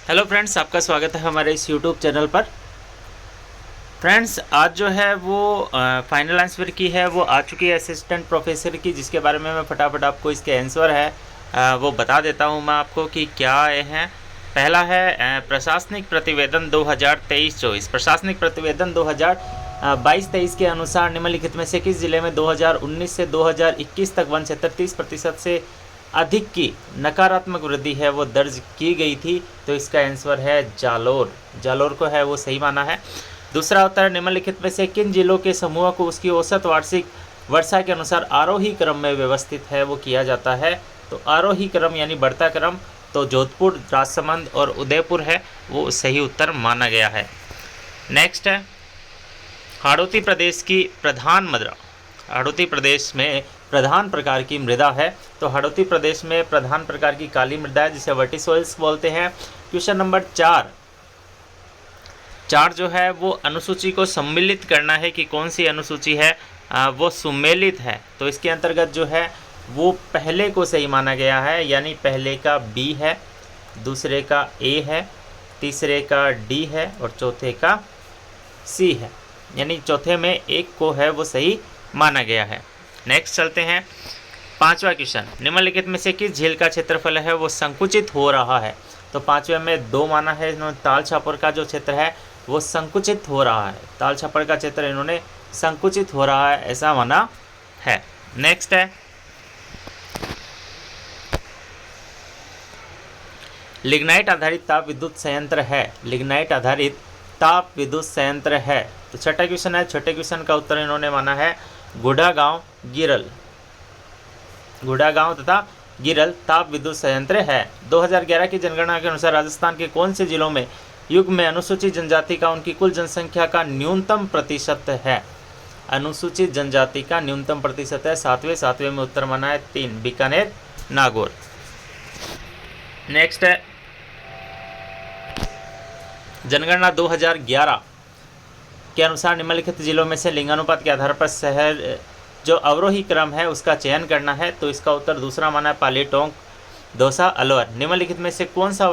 Hello friends, आपका स्वागत है हमारे इस यूट्यूब चैनल पर। फ्रेंड्स, आज जो है वो फाइनल आंसर की है वो आ चुकी है असिस्टेंट प्रोफेसर की, जिसके बारे में मैं फटाफट आपको इसके आंसर है वो बता देता हूँ मैं आपको कि क्या आए हैं। पहला है प्रशासनिक प्रतिवेदन 2023-24। प्रशासनिक प्रतिवेदन 2022-23 के अनुसार निम्नलिखित में से किस जिले में 2019 से 2021 तक वन क्षेत्र 30% से अधिक की नकारात्मक वृद्धि है वो दर्ज की गई थी? तो इसका आंसर है जालोर। जालोर को है वो सही माना है। दूसरा उत्तर, निम्नलिखित में से किन जिलों के समूह को उसकी औसत वार्षिक वर्षा के अनुसार आरोही क्रम में व्यवस्थित है वो किया जाता है? तो आरोही क्रम यानी बढ़ता क्रम, तो जोधपुर, राजसमंद और उदयपुर है वो सही उत्तर माना गया है। नेक्स्ट है हाड़ौती प्रदेश की प्रधान मृदा। हाड़ौती प्रदेश में प्रधान प्रकार की मृदा है, तो हाड़ौती प्रदेश में प्रधान प्रकार की काली मृदा है जिसे वर्टिसोइल्स बोलते हैं। क्वेश्चन नंबर 4 जो है वो अनुसूची को सम्मिलित करना है कि कौन सी अनुसूची है वो सुमेलित है। तो इसके अंतर्गत जो है वो पहले को सही माना गया है, यानी पहले का बी है, दूसरे का ए है, तीसरे का डी है और चौथे का सी है, यानी चौथे में एक को है वो सही माना गया है। नेक्स्ट चलते हैं, पांचवा क्वेश्चन, निम्नलिखित में से किस झील का क्षेत्रफल है वो संकुचित हो रहा है? तो पांचवे में 2 माना है इन्होंने। ताल छापर का जो क्षेत्र है वो संकुचित हो रहा है, ताल छापर का क्षेत्र इन्होंने संकुचित हो रहा है ऐसा माना है। नेक्स्ट है लिग्नाइट आधारित ताप विद्युत संयंत्र है। लिग्नाइट आधारित ताप विद्युत संयंत्र है। तो छठा क्वेश्चन है, छठे क्वेश्चन का उत्तर इन्होंने माना है गुड़ागांव गिरल। गुड़ागांव तथा गिरल ताप विद्युत संयंत्र है। 2011 की जनगणना के अनुसार राजस्थान के कौन से जिलों में युग में अनुसूचित जनजाति का उनकी कुल जनसंख्या का न्यूनतम प्रतिशत है? अनुसूचित जनजाति का न्यूनतम प्रतिशत है 7वें में उत्तर माना है 3, बीकानेर, नागौर। नेक्स्ट है जनगणना 2011 के अनुसार निम्नलिखित जिलों में से लिंगानुपात के आधार पर शहर जो अवरोही क्रम है उसका चयन करना है। तो इसका उत्तर दूसरा माना है पाली, टोंक, दौसा, अलवर। निम्नलिखित में से कौन सा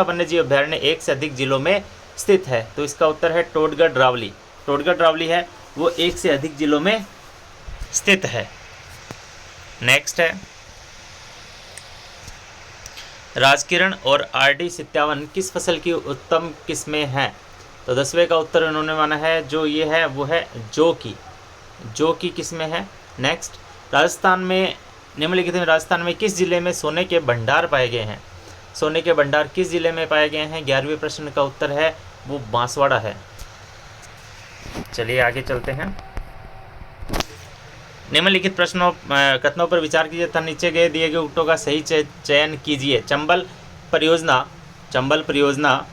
वन्यजीव अभ्यारण्य एक से अधिक जिलों में स्थित है? तो इसका उत्तर है टोडगढ़ रावली। टोडगढ़ रावली है वो एक से अधिक जिलों में स्थित है। नेक्स्ट है राजकिरण और RD 57 किस फसल की उत्तम किस्में हैं? तो 10वें का उत्तर इन्होंने माना है जो ये है वो है जौ की किस्में हैं। नेक्स्ट, राजस्थान में निम्नलिखित में राजस्थान में किस जिले में सोने के भंडार पाए गए हैं? सोने के भंडार किस जिले में पाए गए हैं? 11वें प्रश्न का उत्तर है वो बांसवाड़ा है। चलिए आगे चलते हैं। निम्नलिखित प्रश्नों कथनों पर विचार कीजिए तथा नीचे गए दिए गए उत्तरों का सही चयन कीजिए। चंबल परियोजना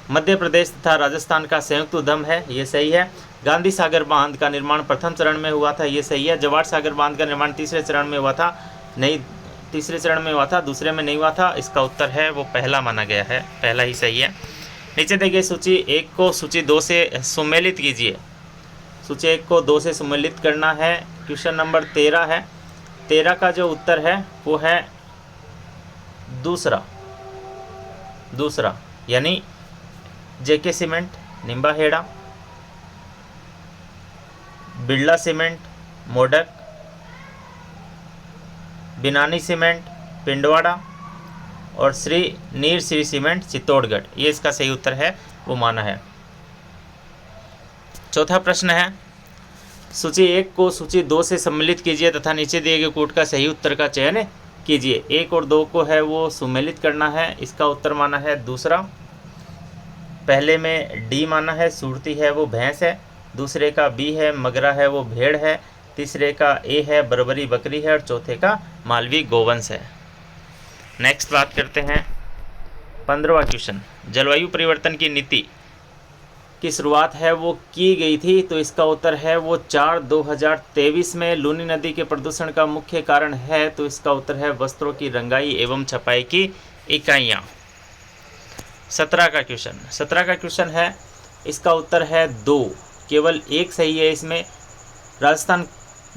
मध्य प्रदेश तथा राजस्थान का संयुक्त उद्यम है, ये सही है। गांधी सागर बांध का निर्माण प्रथम चरण में हुआ था, ये सही है। जवाहर सागर बांध का निर्माण तीसरे चरण में हुआ था, नहीं, तीसरे चरण में हुआ था, दूसरे में नहीं हुआ था। इसका उत्तर है वो पहला माना गया है, पहला ही सही है। नीचे देखिए सूची 1 को सूची 2 से सुमेलित कीजिए। सूची 1 को 2 से सुमेलित करना है। क्वेश्चन नंबर 13 है। 13 का जो उत्तर है वो है दूसरा यानी JK cement Nimbahera, Birla cement Modak, Binani cement Pindwara और नीर श्री सीमेंट चित्तौड़गढ़, ये इसका सही उत्तर है वो माना है। चौथा प्रश्न है, सूची 1 को सूची 2 से सम्मिलित कीजिए तथा नीचे दिए गए कोड का सही उत्तर का चयन कीजिए। 1 और 2 को है वो सुमेलित करना है। इसका उत्तर माना है दूसरा। पहले में डी माना है सुरती है वो भैंस है, दूसरे का बी है मगरा है वो भेड़ है, तीसरे का ए है बर्बरी बकरी है और चौथे का मालवी गोवंश है। नेक्स्ट बात करते हैं 15वां क्वेश्चन, जलवायु परिवर्तन की नीति की शुरुआत है वो की गई थी? तो इसका उत्तर है वो 4/2023 में। लूनी नदी के प्रदूषण का मुख्य कारण है, तो इसका उत्तर है वस्त्रों की रंगाई एवं छपाई की इकाइयाँ। 17 का क्वेश्चन है, इसका उत्तर है 2, केवल एक सही है इसमें। राजस्थान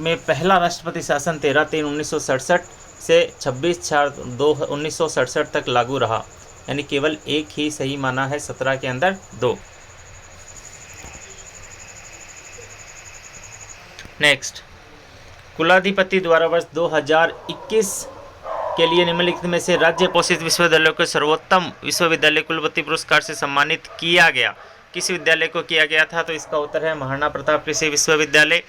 में पहला राष्ट्रपति शासन 13/3/1967 से 26/4/1967 तक लागू रहा। यानी केवल एक ही सही माना है 17 के अंदर 2। नेक्स्ट, कुलाधिपति द्वारा वर्ष 2021 के लिए निम्नलिखित में से राज्य पोषित विश्वविद्यालयों को सर्वोत्तम विश्वविद्यालय कुलपति पुरस्कार से सम्मानित किया गया। किस विद्यालय को किया गया था? तो इसका उत्तर है महाराणा प्रताप कृषि विश्वविद्यालय।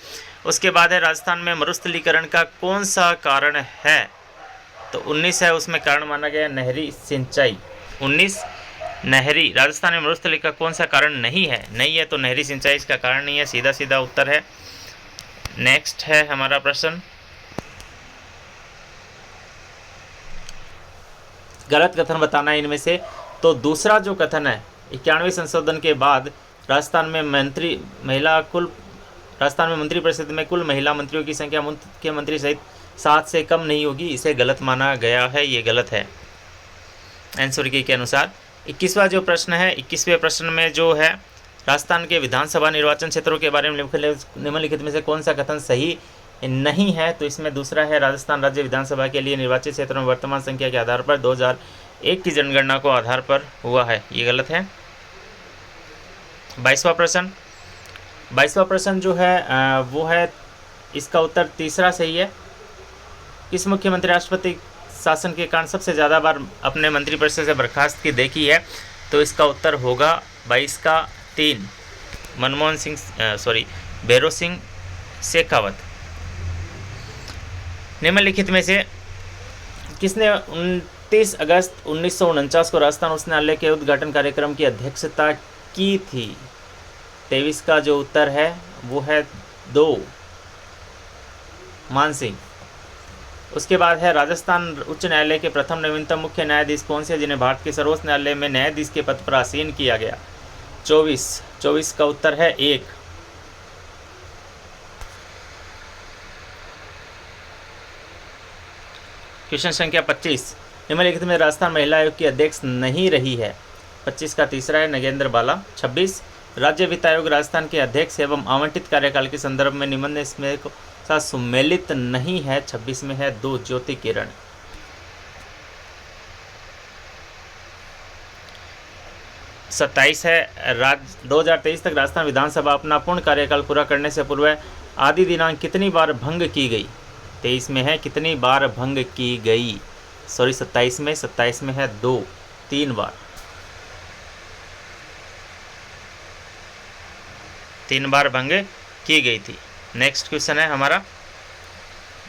उसके बाद है राजस्थान में मरुस्थलीकरण का कौन सा कारण है? तो 19 है, उसमें कारण माना गया नहरी सिंचाई। 19 नहरी। राजस्थान में मरुस्थली का कौन सा कारण नहीं है? नहीं है तो नहरी सिंचाई इसका कारण नहीं है, सीधा सीधा उत्तर है। नेक्स्ट है हमारा प्रश्न, गलत कथन बताना है इनमें से। तो दूसरा जो कथन है, 91वें संशोधन के बाद राजस्थान में मंत्री परिषद में कुल महिला मंत्रियों की संख्या मुख्यमंत्री सहित 7 से कम नहीं होगी, इसे गलत माना गया है, ये गलत है आंसर की के अनुसार। 21वां जो प्रश्न है, 21वें प्रश्न में जो है राजस्थान के विधानसभा निर्वाचन क्षेत्रों के बारे में निम्नलिखित में से कौन सा कथन सही नहीं है? तो इसमें दूसरा है, राजस्थान राज्य विधानसभा के लिए निर्वाचित क्षेत्रों में वर्तमान संख्या के आधार पर 2001 की जनगणना को आधार पर हुआ है, ये गलत है। 22वां प्रश्न जो है वो है, इसका उत्तर तीसरा सही है। किस मुख्यमंत्री राष्ट्रपति शासन के कारण सबसे ज़्यादा बार अपने मंत्रिपरिषद से बर्खास्त की देखी है? तो इसका उत्तर होगा 22 का 3, भैरों सिंह शेखावत। निम्नलिखित में से किसने 29 अगस्त 1949 को राजस्थान उच्च न्यायालय के उद्घाटन कार्यक्रम की अध्यक्षता की थी? 23 का जो उत्तर है वो है 2, मान सिंह। उसके बाद है, राजस्थान उच्च न्यायालय के प्रथम नवीनतम मुख्य न्यायाधीश कौन से जिन्हें भारत के सर्वोच्च न्यायालय में न्यायाधीश के पद पर आसीन किया गया? 24 का उत्तर है 1। क्वेश्चन संख्या 25, निम्नलिखित में राजस्थान महिला आयोग की अध्यक्ष नहीं रही है? 25 का तीसरा है नगेंद्र बाला। 26, राज्य वित्त आयोग राजस्थान के अध्यक्ष एवं आवंटित कार्यकाल के संदर्भ में निम्न इसमें साथ सम्मिलित नहीं है? 26 में है 2, ज्योति किरण। 27 है, 2023 तक राजस्थान विधानसभा अपना पूर्ण कार्यकाल पूरा करने से पूर्व आदि दिनांक कितनी बार भंग की गई? 23 में है कितनी बार भंग की गई? 27 में है 2, 3 बार। 3 बार भंग की गई थी। नेक्स्ट क्वेश्चन है हमारा,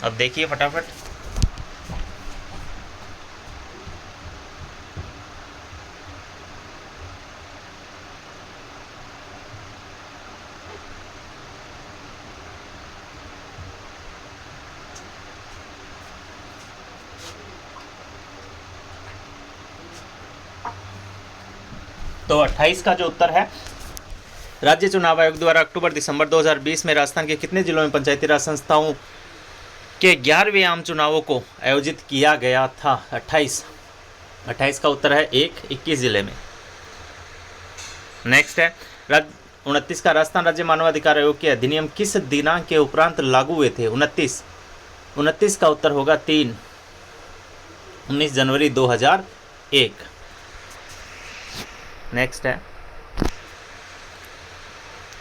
अब देखिए फटाफट। तो 28 का जो उत्तर है, राज्य चुनाव आयोग द्वारा अक्टूबर-दिसंबर 2020 में राजस्थान के कितने जिलों में पंचायती राज संस्थाओं के 11वें आम चुनावों को आयोजित किया गया था? 28 का उत्तर है 1, 21 जिले में। नेक्स्ट है, 29 का, राजस्थान राज्य मानवाधिकार आयोग के अधिनियम किस दिनांक के उपरांत लागू हुए थे? 29 का उत्तर होगा 3, 19 जनवरी 2001। नेक्स्ट है,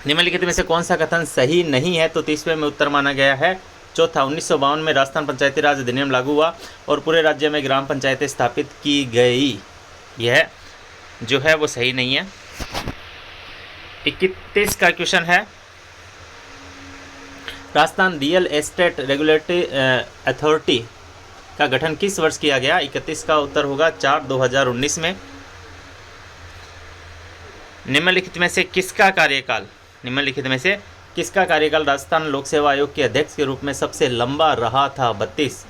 निम्नलिखित में से कौन सा कथन सही नहीं है? तो 30वें में उत्तर माना गया है चौथा, 1952 में राजस्थान पंचायती राज अधिनियम लागू हुआ और पूरे राज्य में ग्राम पंचायतें स्थापित की गई। यह जो है वो सही नहीं है। 31 का क्वेश्चन है, Rajasthan real estate regulatory authority का गठन किस वर्ष किया गया? 31 का उत्तर होगा 4, 2019 में। निम्नलिखित में से किसका कार्यकाल राजस्थान लोक सेवा आयोग के अध्यक्ष के रूप में सबसे लंबा रहा था? 32,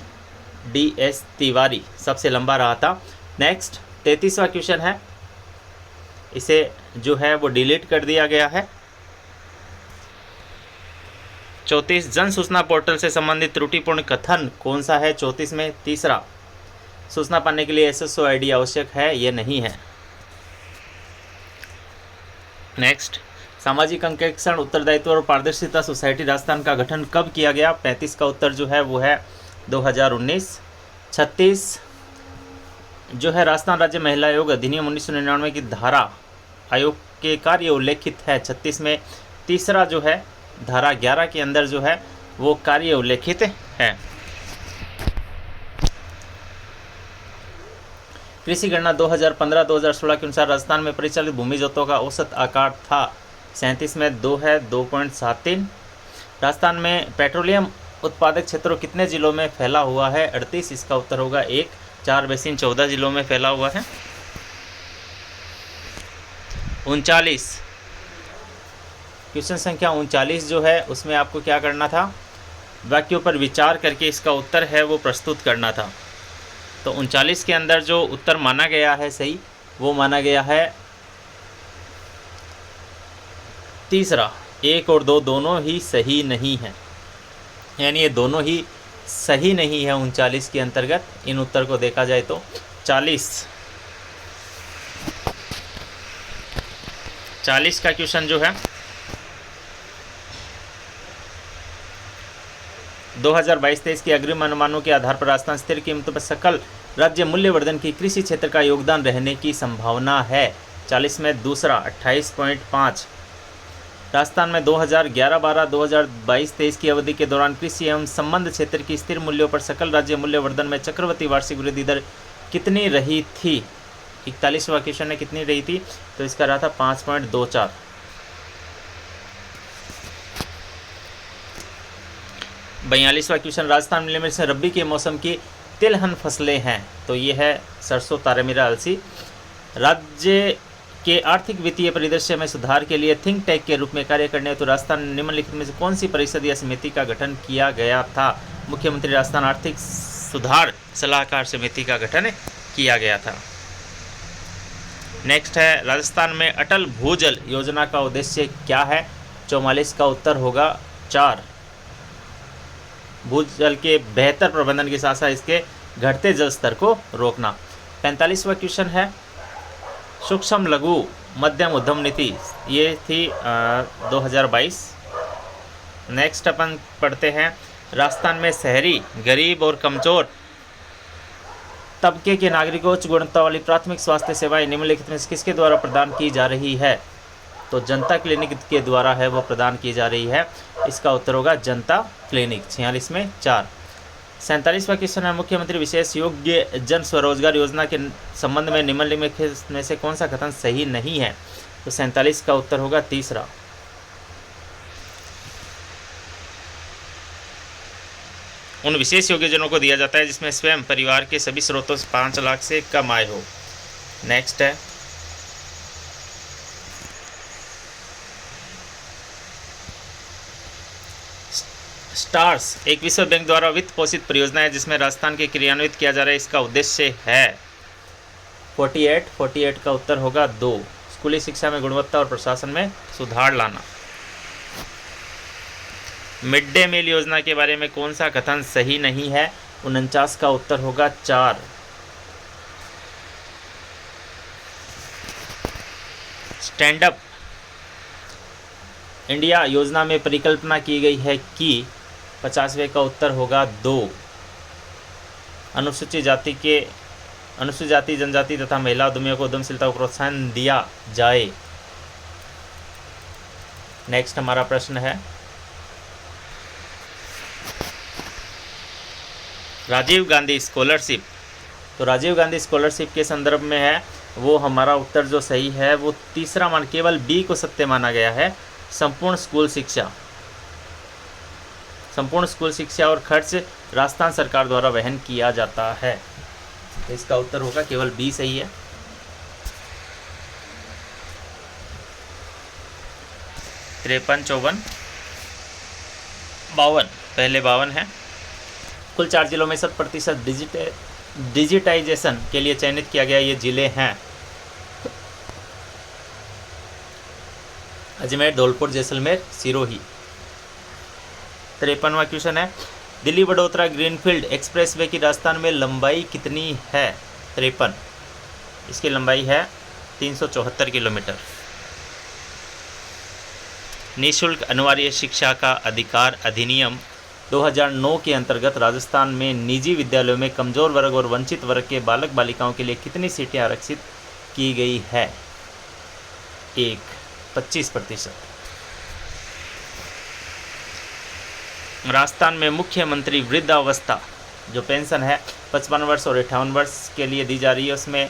DS तिवारी सबसे लंबा रहा था। नेक्स्ट 33वां क्वेश्चन है, इसे जो है वो डिलीट कर दिया गया है। 34, जन सूचना पोर्टल से संबंधित त्रुटिपूर्ण कथन कौन सा है? 34 में तीसरा, सूचना पाने के लिए SSO ID आवश्यक है, ये नहीं है। नेक्स्ट, सामाजिक अंकेक्षण, उत्तरदायित्व और पारदर्शिता सोसाइटी राजस्थान का गठन कब किया गया? 35 का उत्तर जो है वो है 2019। 36, जो है राजस्थान राज्य महिला आयोग अधिनियम 1999 की धारा आयोग के कार्य उल्लेखित है 36 में। तीसरा जो है धारा 11 के अंदर जो है वो कार्य उल्लेखित है। कृषि गणना 2015-2016 के अनुसार राजस्थान में परिचालित भूमि जोतों का औसत आकार था 37 में 2 है 2.73। राजस्थान में पेट्रोलियम उत्पादक क्षेत्रों कितने जिलों में फैला हुआ है 38। इसका उत्तर होगा 1। 4 बेसिन 14 जिलों में फैला हुआ है। 39 क्वेश्चन संख्या 39 जो है उसमें आपको क्या करना था, वाक्यों पर विचार करके इसका उत्तर है वो प्रस्तुत करना था। तो 39 के अंदर जो उत्तर माना गया है सही वो माना गया है तीसरा। 1 और 2 दोनों ही सही नहीं है, यानी ये दोनों ही सही नहीं है 39 के अंतर्गत इन उत्तर को देखा जाए तो। 40 का क्वेश्चन जो है 2022-23 के अग्रिम अनुमानों के आधार पर राजस्थान स्थिर कीमतों पर सकल राज्य मूल्यवर्धन की कृषि क्षेत्र का योगदान रहने की संभावना है 40 में दूसरा 28.5। राजस्थान में 2011-12 2022-23 की अवधि के दौरान कृषि एवं संबंध क्षेत्र की स्थिर मूल्यों पर सकल राज्य मूल्यवर्धन में चक्रवर्ती वार्षिक वृद्धि दर कितनी रही थी। 41वां क्वेश्चन है कितनी रही थी, तो इसका रहा था 5.24। 42वां क्वेश्चन राजस्थान में से रबी के मौसम की तिलहन फसलें हैं, तो ये है सरसों तारामीरा अलसी। राज्य के आर्थिक वित्तीय परिदृश्य में सुधार के लिए थिंक टैंक के रूप में कार्य करने हेतु राजस्थान निम्नलिखित में से कौन सी परिषद या समिति का गठन किया गया था। मुख्यमंत्री राजस्थान आर्थिक सुधार सलाहकार समिति का गठन किया गया था। नेक्स्ट है राजस्थान में अटल भूजल योजना का उद्देश्य क्या है। 44 का उत्तर होगा 4। भूजल के बेहतर प्रबंधन के साथ साथ इसके घटते जल स्तर को रोकना। 45वां क्वेश्चन है सूक्ष्म लघु मध्यम उद्यम नीति, ये थी 2022। नेक्स्ट अपन पढ़ते हैं राजस्थान में शहरी गरीब और कमजोर तबके के नागरिकों उच्च गुणवत्ता वाली प्राथमिक स्वास्थ्य सेवाएं निम्नलिखित में से किसके द्वारा प्रदान की जा रही है। तो जनता क्लिनिक के द्वारा है वो प्रदान की जा रही है। इसका उत्तर होगा जनता क्लिनिक। 46 में 4। 47वां क्वेश्चन है मुख्यमंत्री विशेष योग्य जन स्वरोजगार योजना के संबंध में निम्नलिखित में से कौन सा कथन सही नहीं है। तो 47 का उत्तर होगा तीसरा। उन विशेष योग्यजनों को दिया जाता है जिसमें स्वयं परिवार के सभी स्रोतों से 5 लाख से कम आय हो। नेक्स्ट है स्टार्स एक विश्व बैंक द्वारा वित्त पोषित परियोजना है जिसमें राजस्थान के क्रियान्वित किया जा रहा है। इसका उद्देश्य है 48 का उत्तर होगा 2। स्कूली शिक्षा में गुणवत्ता और प्रशासन में सुधार लाना। मिड डे मील योजना के बारे में कौन सा कथन सही नहीं है। 49 का उत्तर होगा 4। स्टैंड अप इंडिया योजना में परिकल्पना की गई है कि 50वें का उत्तर होगा 2। अनुसूचित जाति जनजाति तथा महिला उद्यमियों को उद्यमशीलता को प्रोत्साहन दिया जाए। नेक्स्ट हमारा प्रश्न है राजीव गांधी स्कॉलरशिप। तो राजीव गांधी स्कॉलरशिप के संदर्भ में है वो हमारा उत्तर जो सही है वो तीसरा मान, केवल बी को सत्य माना गया है। संपूर्ण स्कूल शिक्षा और खर्च राजस्थान सरकार द्वारा वहन किया जाता है। तो इसका उत्तर होगा केवल बी सही है। 53, 54, 52, पहले 52 है। कुल 4 जिलों में 100% डिजिटाइजेशन के लिए चयनित किया गया ये जिले हैं अजमेर, धौलपुर, जैसलमेर, सिरोही। 53वां क्वेश्चन है दिल्ली वडोदरा ग्रीनफील्ड एक्सप्रेसवे की राजस्थान में लंबाई कितनी है। 53, इसकी लंबाई है 374 किलोमीटर। निःशुल्क अनिवार्य शिक्षा का अधिकार अधिनियम 2009 के अंतर्गत राजस्थान में निजी विद्यालयों में कमजोर वर्ग और वंचित वर्ग के बालक बालिकाओं के लिए कितनी सीटें आरक्षित की गई है? 25%। राजस्थान में मुख्यमंत्री वृद्धावस्था जो पेंशन है 55 वर्ष और 58 वर्ष के लिए दी जा रही है, उसमें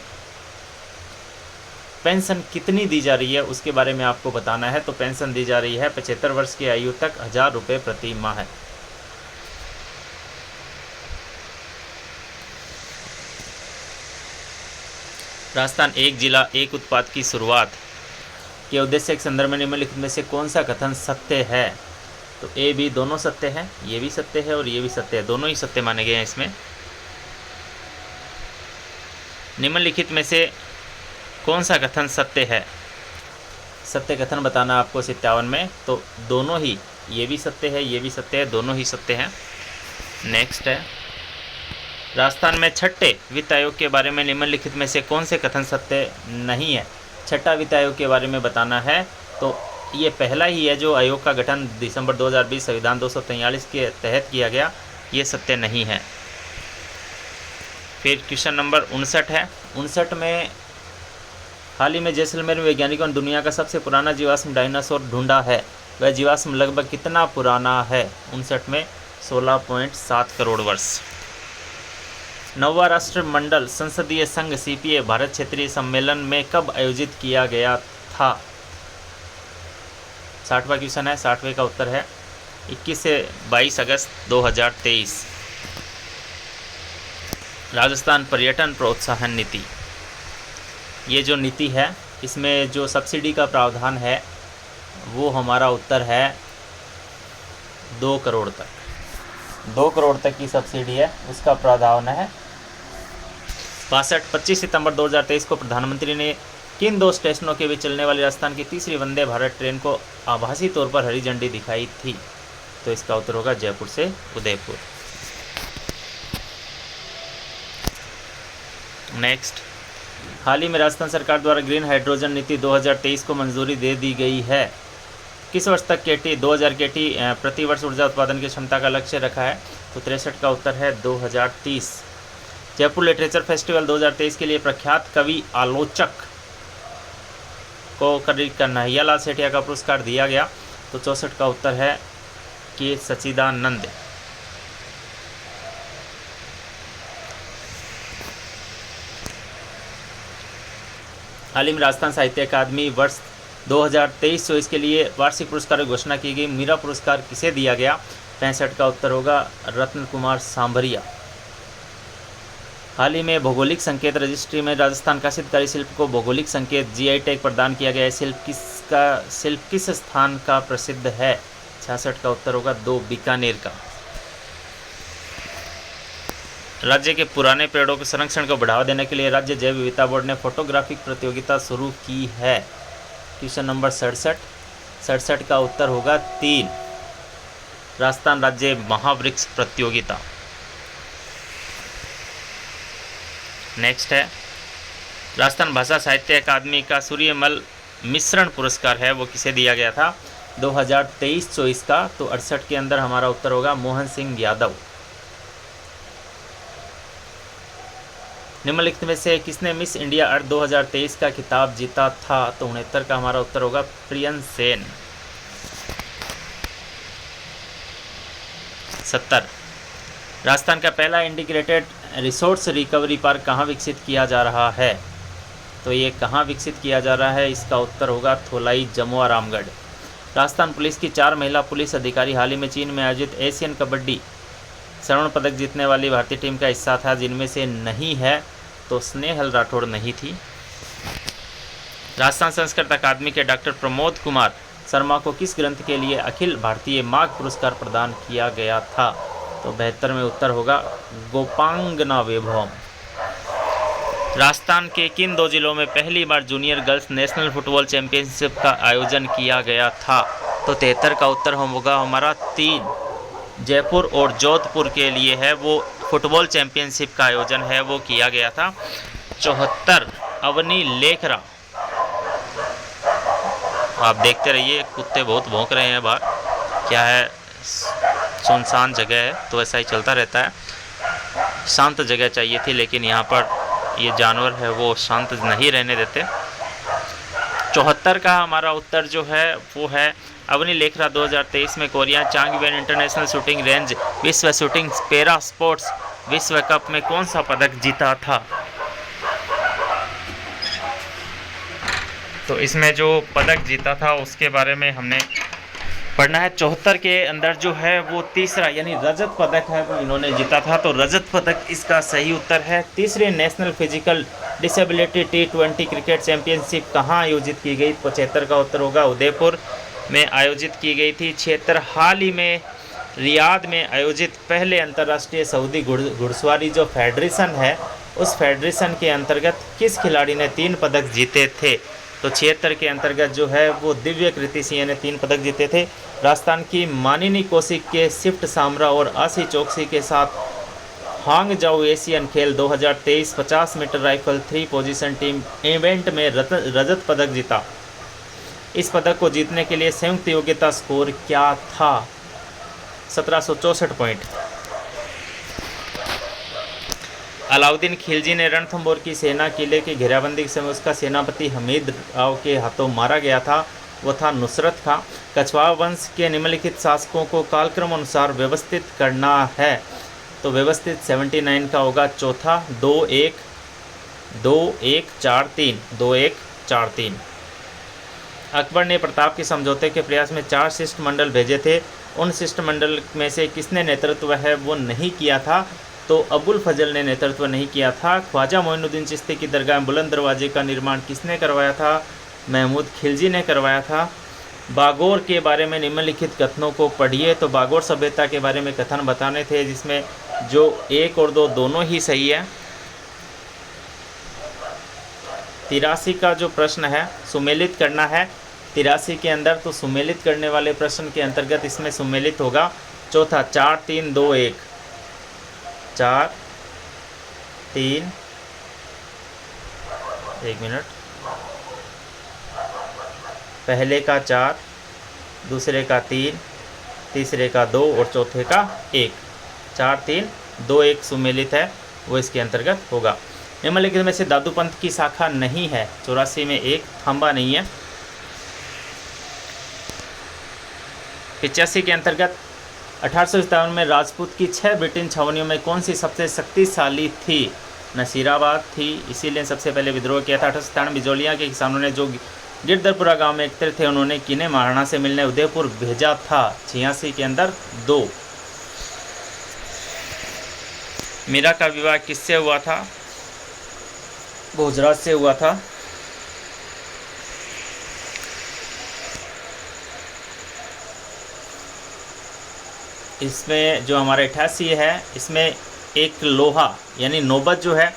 पेंशन कितनी दी जा रही है उसके बारे में आपको बताना है। तो पेंशन दी जा रही है 75 वर्ष की आयु तक 1000 रुपये प्रति माह है। राजस्थान एक जिला एक उत्पाद की शुरुआत के उद्देश्य के संदर्भ में निम्नलिखित में से कौन सा कथन सत्य है? तो ए बी दोनों सत्य है, ये भी सत्य है और ये भी सत्य है, दोनों ही सत्य माने गए हैं इसमें। निम्नलिखित में से कौन सा कथन सत्य है? सत्य कथन बताना आपको 57 में। तो दोनों ही, ये भी सत्य है, ये भी सत्य है, दोनों ही सत्य हैं। नेक्स्ट है, राजस्थान में छठे वित्त आयोग के बारे में निम्नलिखित में से कौन से कथन सत्य नहीं है? छठा वित्त आयोग के बारे में बताना है। तो ये पहला ही है जो आयोग का गठन दिसंबर 2020 संविधान 243 के तहत किया गया, ये सत्य नहीं है। फिर क्वेश्चन नंबर 59 है। 59 में हाल ही में जैसलमेर में वैज्ञानिकों ने दुनिया का सबसे पुराना जीवाश्म डायनासोर ढूंढा है। वह जीवाश्म लगभग कितना पुराना है? 59 में 16.7 करोड़ वर्ष। 9वां राष्ट्रमंडल संसदीय संघ CPA भारत क्षेत्रीय सम्मेलन में कब आयोजित किया गया था? 60वां क्वेश्चन है, 60वें का उत्तर है 21 से 22 अगस्त 2023। राजस्थान पर्यटन प्रोत्साहन नीति, ये जो नीति है इसमें जो सब्सिडी का प्रावधान है वो हमारा उत्तर है 2 करोड़ तक। 2 करोड़ तक की सब्सिडी है, उसका प्रावधान है। 25 सितंबर 2023 को प्रधानमंत्री ने किन 2 स्टेशनों के बीच चलने वाली राजस्थान की तीसरी वंदे भारत ट्रेन को आभासी तौर पर हरी झंडी दिखाई थी? तो इसका उत्तर होगा जयपुर से उदयपुर। नेक्स्ट, हाल ही में राजस्थान सरकार द्वारा ग्रीन हाइड्रोजन नीति 2023 को मंजूरी दे दी गई है। किस वर्ष तक KT 2000 KT प्रति वर्ष ऊर्जा उत्पादन की क्षमता का लक्ष्य रखा है? तो 63 का उत्तर है 2030। जयपुर लिटरेचर फेस्टिवल 2023 के लिए प्रख्यात कवि आलोचक को कन्हैया लाल सेठिया का पुरस्कार दिया गया। तो 64 का उत्तर है कि सच्चिदानंद। हाल ही में राजस्थान साहित्य अकादमी वर्ष 2023-24 के लिए वार्षिक पुरस्कार की घोषणा की गई। मीरा पुरस्कार किसे दिया गया? 65 का उत्तर होगा रत्न कुमार सांभरिया। हाल ही में भौगोलिक संकेत रजिस्ट्री में राजस्थान का शिल्पकारी शिल्प को भौगोलिक संकेत GI टैग प्रदान किया गया है। शिल्प किस स्थान का प्रसिद्ध है? 66 का उत्तर होगा 2 बीकानेर का। राज्य के पुराने पेड़ों के संरक्षण को बढ़ावा देने के लिए राज्य जैव विविधता बोर्ड ने फोटोग्राफिक प्रतियोगिता शुरू की है। क्वेश्चन नंबर 67 का उत्तर होगा 3 राजस्थान राज्य महावृक्ष प्रतियोगिता। नेक्स्ट है, राजस्थान भाषा साहित्य अकादमी का सूर्यमल मिश्रण पुरस्कार है वो किसे दिया गया था? 2023-24 का। तो 68 के अंदर हमारा उत्तर होगा मोहन सिंह यादव। निम्नलिखित में से किसने मिस इंडिया अर्थ 2023 का खिताब जीता था? तो 69 का हमारा उत्तर होगा प्रियन सेन। 70 राजस्थान का पहला इंटीग्रेटेड रिसोर्स रिकवरी पार्क कहाँ विकसित किया जा रहा है? तो ये कहाँ विकसित किया जा रहा है? इसका उत्तर होगा थोलाई जमुआ रामगढ़। राजस्थान पुलिस की 4 महिला पुलिस अधिकारी हाल ही में चीन में आयोजित एशियन कबड्डी स्वर्ण पदक जीतने वाली भारतीय टीम का हिस्सा था, जिनमें से नहीं है तो स्नेहल राठौड़ नहीं थी। राजस्थान संस्कृत अकादमी के डॉक्टर प्रमोद कुमार शर्मा को किस ग्रंथ के लिए अखिल भारतीय माघ पुरस्कार प्रदान किया गया था? तो 72 में उत्तर होगा गोपांगना वैभव। राजस्थान के किन 2 जिलों में पहली बार junior girls national football championship का आयोजन किया गया था? तो 73 का उत्तर होगा हमारा 3 जयपुर और जोधपुर के लिए है वो फुटबॉल चैंपियनशिप का आयोजन है वो किया गया था। 74 अवनी लेखरा। आप देखते रहिए, कुत्ते बहुत भौंक रहे हैं बाहर। क्या है सुनसान जगह है तो ऐसा ही चलता रहता है। शांत जगह चाहिए थी, लेकिन यहाँ पर ये जानवर है वो शांत नहीं रहने देते। 74 का हमारा उत्तर जो है वो है अवनी लेखरा 2023 में कोरिया चांगवेन इंटरनेशनल शूटिंग रेंज विश्व शूटिंग पैरा स्पोर्ट्स विश्व कप में कौन सा पदक जीता था। तो इसमें जो पदक जीता था उसके बारे में हमने पढ़ना है। 74 के अंदर जो है वो तीसरा यानी रजत पदक है वो इन्होंने जीता था, तो रजत पदक इसका सही उत्तर है। तीसरी national physical disability T20 cricket championship कहाँ आयोजित की गई। 75 का उत्तर होगा उदयपुर में आयोजित की गई थी। 76 हाल ही में रियाद में आयोजित पहले अंतर्राष्ट्रीय सऊदी घुड़सवारी जो फेडरेशन है उस फेडरेशन के अंतर्गत किस खिलाड़ी ने 3 पदक जीते थे। तो 76 के अंतर्गत जो है वो दिव्य कृति सिंह ने 3 पदक जीते थे। राजस्थान की मानिनी कौशिक के सिफ्ट सामरा और आशी चौकसी के साथ हांगजाऊ एशियन खेल 2023 50 metre rifle 3 position team event में रजत पदक जीता। इस पदक को जीतने के लिए संयुक्त योग्यता स्कोर क्या था। 1764 पॉइंट। अलाउद्दीन खिलजी ने रणथंभौर की सेना किले की घेराबंदी के समय उसका सेनापति हमीद राव के हाथों मारा गया था, वो था नुसरत खां। कछवाहा वंश के निम्नलिखित शासकों को कालक्रम अनुसार व्यवस्थित करना है। तो व्यवस्थित 79 का होगा चौथा 2-1-4-3। अकबर ने प्रताप के समझौते के प्रयास में 4 शिष्टमंडल भेजे थे। उन शिष्टमंडल में से किसने नेतृत्व है वो नहीं किया था। तो अबुल फजल ने नेतृत्व नहीं किया था। ख्वाजा मोइनुद्दीन चिश्ती की दरगाह में बुलंद दरवाजे का निर्माण किसने करवाया था। महमूद खिलजी ने करवाया था। बागोर के बारे में निम्नलिखित कथनों को पढ़िए। तो बागोर सभ्यता के बारे में कथन बताने थे जिसमें जो 1 और 2 दोनों ही सही है। 83 का जो प्रश्न है सुमेलित करना है 83 के अंदर, तो सुमेलित करने वाले प्रश्न के अंतर्गत इसमें सुमेलित होगा चौथा 4-3-2-1 4-3 1 मिनट। पहले का 4, दूसरे का 3, तीसरे का 2 और चौथे का 1। 4-3-2-1 सुमेलित है वो इसके अंतर्गत होगा। निम्नलिखित में से दादूपंथ की शाखा नहीं है। 84 में 1 थांबा नहीं है। 85 के अंतर्गत 1857 में राजपूत की 6 ब्रिटेन छावनियों में कौन सी सबसे शक्तिशाली थी। नसीराबाद थी, इसीलिए सबसे पहले विद्रोह किया था। 1897 बिजौलिया के किसानों ने जो गिरधरपुरा गांव में एकत्रित थे उन्होंने किन्हें महाराणा से मिलने उदयपुर भेजा था। 86 के अंदर 2। मीरा का विवाह किससे हुआ था। भोजराज से हुआ था। इसमें जो हमारे 88 है इसमें एक लोहा यानी नौबत जो है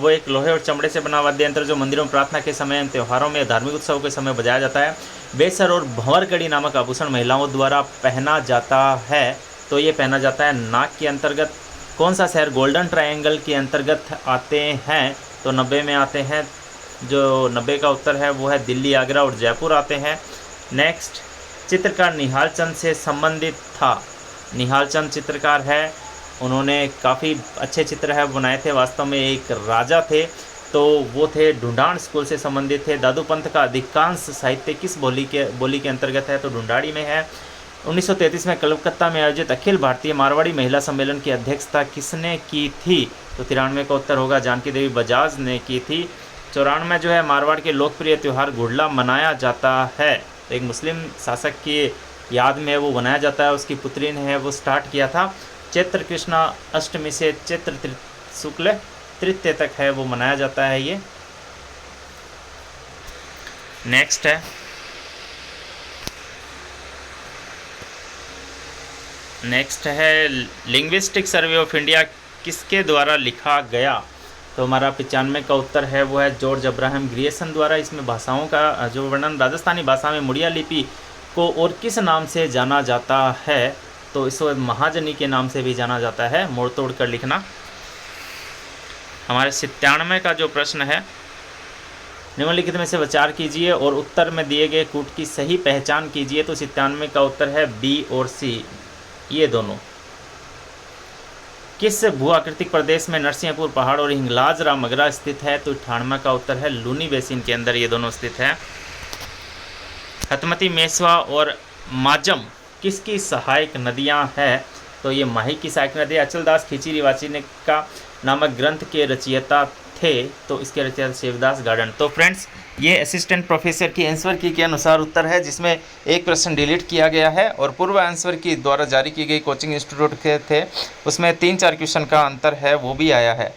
वो एक लोहे और चमड़े से बना वाद्य यंत्र जो मंदिरों में प्रार्थना के समय, त्योहारों में, धार्मिक उत्सवों के समय बजाया जाता है। बेसर और भंवरकड़ी नामक आभूषण महिलाओं द्वारा पहना जाता है। तो ये पहना जाता है नाक के अंतर्गत। कौन सा शहर गोल्डन ट्रायंगल के अंतर्गत आते हैं। तो 90 में आते हैं। जो 90 का उत्तर है वो है दिल्ली, आगरा और जयपुर आते हैं। नेक्स्ट, चित्रकार निहाल चंद से संबंधित था। निहाल चंद चित्रकार है, उन्होंने काफ़ी अच्छे चित्र है बनाए थे। वास्तव में एक राजा थे, तो वो थे ढूंढाड़ स्कूल से संबंधित थे। दादूपंथ का अधिकांश साहित्य किस बोली के अंतर्गत है। तो ढूंढाड़ी में है। 1933 में कलकत्ता में आयोजित अखिल भारतीय मारवाड़ी महिला सम्मेलन की अध्यक्षता किसने की थी। तो 93 का उत्तर होगा जानकी देवी बजाज ने की थी। 94 में जो है मारवाड़ के लोकप्रिय त्यौहार गुड़ला मनाया जाता है। एक मुस्लिम शासक की याद में वो बनाया जाता है, उसकी पुत्री ने है वो स्टार्ट किया था। चैत्र कृष्णा अष्टमी से चैत्र शुक्ल तृतीय तक है वो मनाया जाता है ये। नेक्स्ट है लिंग्विस्टिक सर्वे ऑफ इंडिया किसके द्वारा लिखा गया। तो हमारा 95 का उत्तर है वो है जॉर्ज अब्राहम ग्रियसन द्वारा। इसमें भाषाओं का जो वर्णन राजस्थानी भाषा में मुड़िया लिपि को और किस नाम से जाना जाता है। तो इसको महाजनी के नाम से भी जाना जाता है, मोड़ तोड़ कर लिखना। हमारे 97 का जो प्रश्न है निम्नलिखित में से विचार कीजिए और उत्तर में दिए गए कूट की सही पहचान कीजिए। तो 97 का उत्तर है बी और सी। ये दोनों किस भू आकृतिक प्रदेश में नरसिंहपुर पहाड़ और हिंगलाज रामगरा स्थित है? तो 98 का उत्तर है लूनी बेसिन के अंदर ये दोनों स्थित है। हथमती, मेसवा और माजम किसकी सहायक नदियां हैं? तो ये माही की सहायक नदी। अचलदास खिची रिवाची ने का नामक ग्रंथ के रचयिता थे? तो इसके रचयिता शिवदास गार्डन। तो फ्रेंड्स ये असिस्टेंट प्रोफेसर की आंसर की के अनुसार उत्तर है, जिसमें एक प्रश्न डिलीट किया गया है और पूर्व आंसर की द्वारा जारी की गई कोचिंग इंस्टीट्यूट के थे उसमें 3-4 क्वेश्चन का अंतर है वो भी आया है।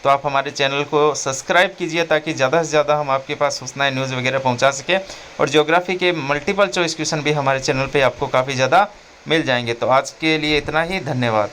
तो आप हमारे चैनल को सब्सक्राइब कीजिए ताकि ज़्यादा से ज़्यादा हम आपके पास सूचनाएं न्यूज़ वगैरह पहुंचा सके, और ज्योग्राफी के मल्टीपल चॉइस क्वेश्चन भी हमारे चैनल पे आपको काफ़ी ज़्यादा मिल जाएंगे। तो आज के लिए इतना ही, धन्यवाद।